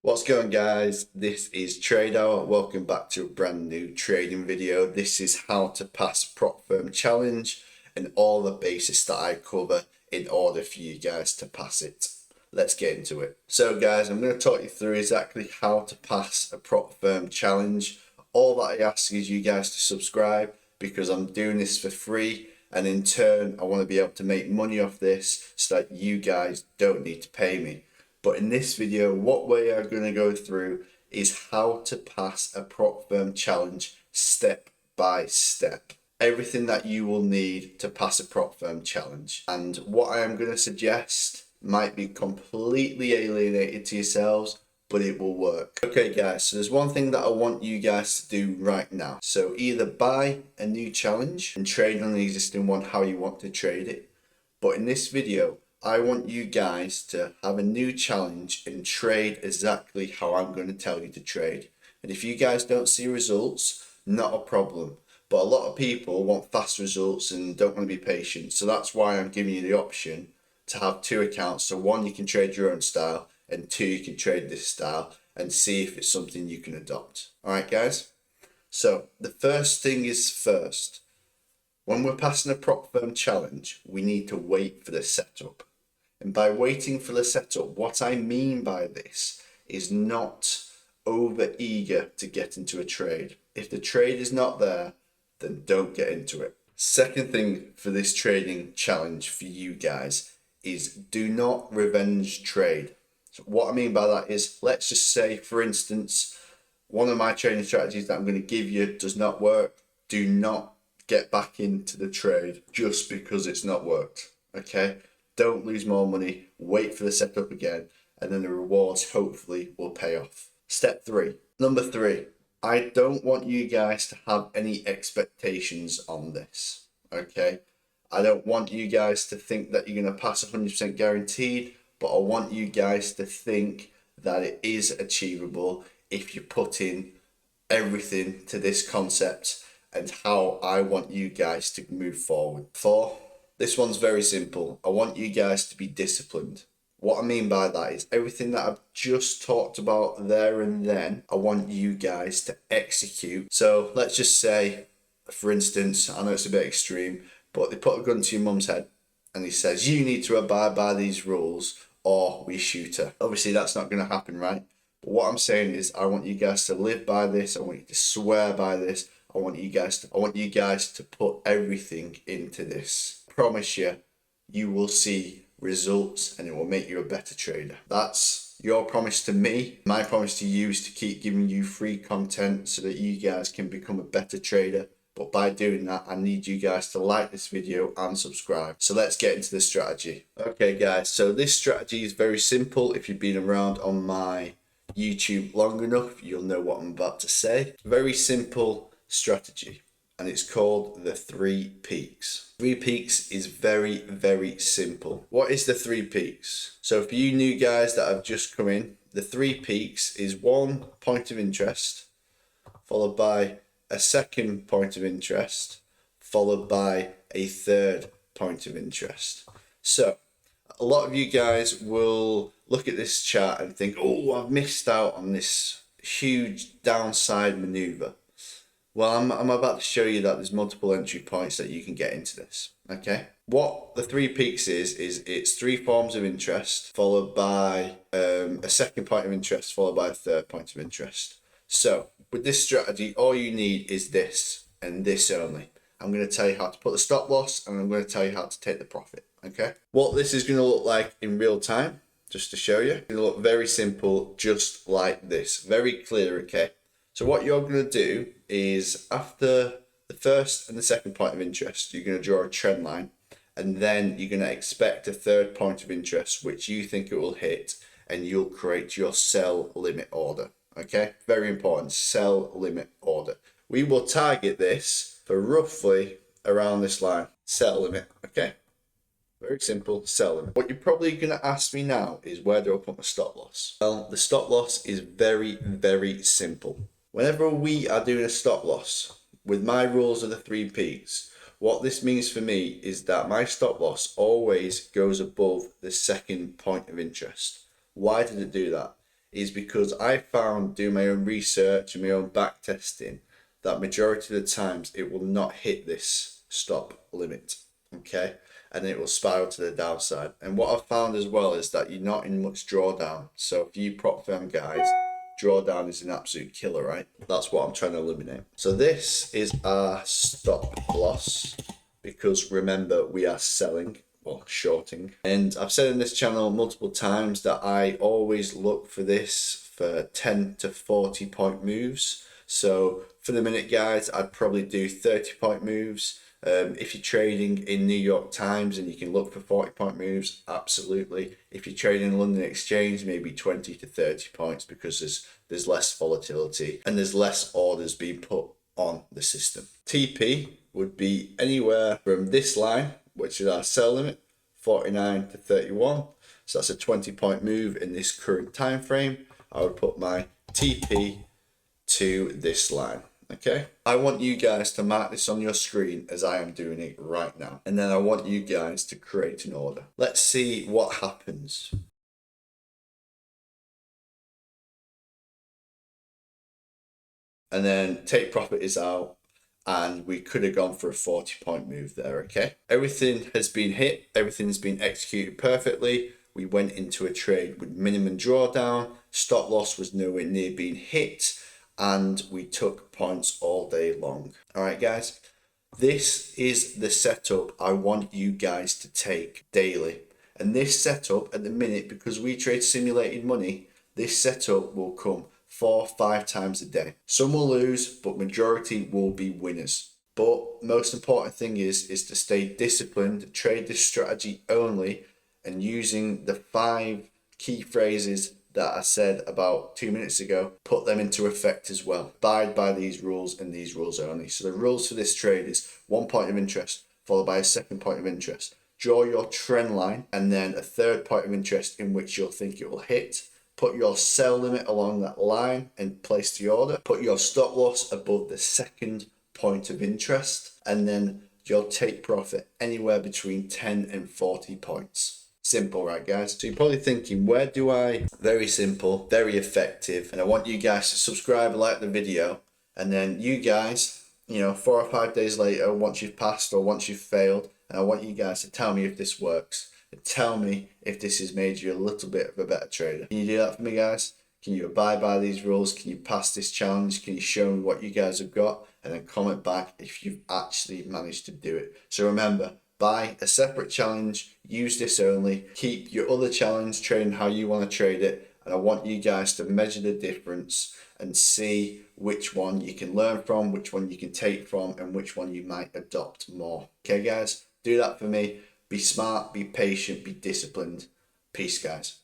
What's going on, guys? This is Trade Hour. Welcome back to a brand new trading video. This is how to pass prop firm challenge and all the basics that I cover in order for you guys to pass it. Let's get into it. So guys, I'm going to talk you through exactly how to pass a prop firm challenge. All that I ask is you guys to subscribe because I'm doing this for free, and in turn I want to be able to make money off this so that you guys don't need to pay me. But in this video, what we are going to go through is how to pass a prop firm challenge step by step. Everything that you will need to pass a prop firm challenge. And what I am going to suggest might be completely alienated to yourselves, but it will work. Okay guys, so there's one thing that I want you guys to do right now. So either buy a new challenge and trade on the existing one how you want to trade it. But in this video, I want you guys to have a new challenge and trade exactly how I'm going to tell you to trade. And if you guys don't see results, not a problem. But a lot of people want fast results and don't want to be patient. So that's why I'm giving you the option to have two accounts. So one, you can trade your own style, and two, you can trade this style and see if it's something you can adopt. All right, guys? So the first thing is first. When we're passing a prop firm challenge, we need to wait for the setup. And by waiting for the setup, what I mean by this is not over eager to get into a trade. If the trade is not there, then don't get into it. Second thing for this trading challenge for you guys is do not revenge trade. So what I mean by that is, let's just say, for instance, one of my trading strategies that I'm going to give you does not work. Do not get back into the trade just because it's not worked. Okay? Don't lose more money, wait for the setup again, and then the rewards hopefully will pay off. Step 3. Number 3, I don't want you guys to have any expectations on this, okay? I don't want you guys to think that you're going to pass 100% guaranteed, but I want you guys to think that it is achievable if you put in everything to this concept and how I want you guys to move forward. 4. This one's very simple. I want you guys to be disciplined. What I mean by that is everything that I've just talked about there and then, I want you guys to execute. So let's just say, for instance, I know it's a bit extreme, but they put a gun to your mum's head and he says, you need to abide by these rules or we shoot her. Obviously that's not going to happen, right? But what I'm saying is I want you guys to live by this. I want you to swear by this. I want you guys to put everything into this. Promise you, you will see results and it will make you a better trader. That's your promise to me. My promise to you is to keep giving you free content so that you guys can become a better trader. But by doing that, I need you guys to like this video and subscribe. So let's get into the strategy. Okay guys, so this strategy is very simple. If you've been around on my YouTube long enough, you'll know what I'm about to say. Very simple strategy, and it's called the 3 peaks. 3 peaks is very, very simple. What is the 3 peaks? So for you new guys that have just come in, the 3 peaks is 1 point of interest, followed by a 2nd point of interest, followed by a 3rd point of interest. So a lot of you guys will look at this chart and think, oh, I've missed out on this huge downside maneuver. Well, I'm about to show you that there's multiple entry points that you can get into this, okay? What the 3 peaks is it's 3 forms of interest, followed by a 2nd point of interest, followed by a 3rd point of interest. So with this strategy, all you need is this and this only. I'm going to tell you how to put the stop loss and I'm going to tell you how to take the profit, okay? What this is going to look like in real time, just to show you, it'll look very simple, just like this, very clear, okay? So what you're going to do is after the 1st and the 2nd point of interest, you're going to draw a trend line, and then you're going to expect a 3rd point of interest, which you think it will hit, and you'll create your sell limit order. Okay, very important, sell limit order. We will target this for roughly around this line, sell limit, okay? Very simple, sell limit. What you're probably going to ask me now is where do I put my stop loss? Well, the stop loss is very, very simple. Whenever we are doing a stop loss, with my rules of the 3 peaks, what this means for me is that my stop loss always goes above the 2nd point of interest. Why did it do that? is because I found, doing my own research and my own back testing, that majority of the times it will not hit this stop limit, okay? And it will spiral to the downside. And what I've found as well is that you're not in much drawdown. So for you prop firm guys, drawdown is an absolute killer, right? That's what I'm trying to eliminate. So this is our stop loss, because remember, we are selling or shorting. And I've said in this channel multiple times that I always look for this for 10 to 40 point moves. So for the minute guys, I'd probably do 30 point moves. If you're trading in New York Times and you can look for 40 point moves, absolutely. If you're trading in London Exchange, maybe 20 to 30 points, because there's less volatility and there's less orders being put on the system. TP would be anywhere from this line, which is our sell limit, 49 to 31. So that's a 20 point move in this current time frame. I would put my TP to this line. Okay, I want you guys to mark this on your screen as I am doing it right now. And then I want you guys to create an order. Let's see what happens. And then take profit is out, and we could have gone for a 40 point move there, okay? Everything has been hit, everything's been executed perfectly. We went into a trade with minimum drawdown, stop loss was nowhere near being hit, and we took points all day long. All right, guys, this is the setup I want you guys to take daily. And this setup at the minute, because we trade simulated money, this setup will come 4 or 5 times a day. Some will lose, but majority will be winners. But most important thing is to stay disciplined, trade this strategy only, and using the 5 key phrases that I said about 2 minutes ago, put them into effect as well. Abide by these rules and these rules only. So the rules for this trade is 1 point of interest followed by a 2nd point of interest. Draw your trend line and then a 3rd point of interest in which you'll think it will hit. Put your sell limit along that line and place the order. Put your stop loss above the 2nd point of interest, and then you'll take profit anywhere between 10 and 40 points. Simple, right guys? So you're probably thinking, where do I? Very simple, very effective. And I want you guys to subscribe, like the video, and then you guys, 4 or 5 days later, once you've passed or once you've failed, and I want you guys to tell me if this works. Tell me if this has made you a little bit of a better trader. Can you do that for me, guys? Can you abide by these rules? Can you pass this challenge? Can you show me what you guys have got? And then comment back if you've actually managed to do it. So remember, buy a separate challenge, use this only, keep your other challenge trading how you want to trade it. And I want you guys to measure the difference and see which one you can learn from, which one you can take from, and which one you might adopt more. Okay, guys? Do that for me. Be smart, be patient, be disciplined. Peace, guys.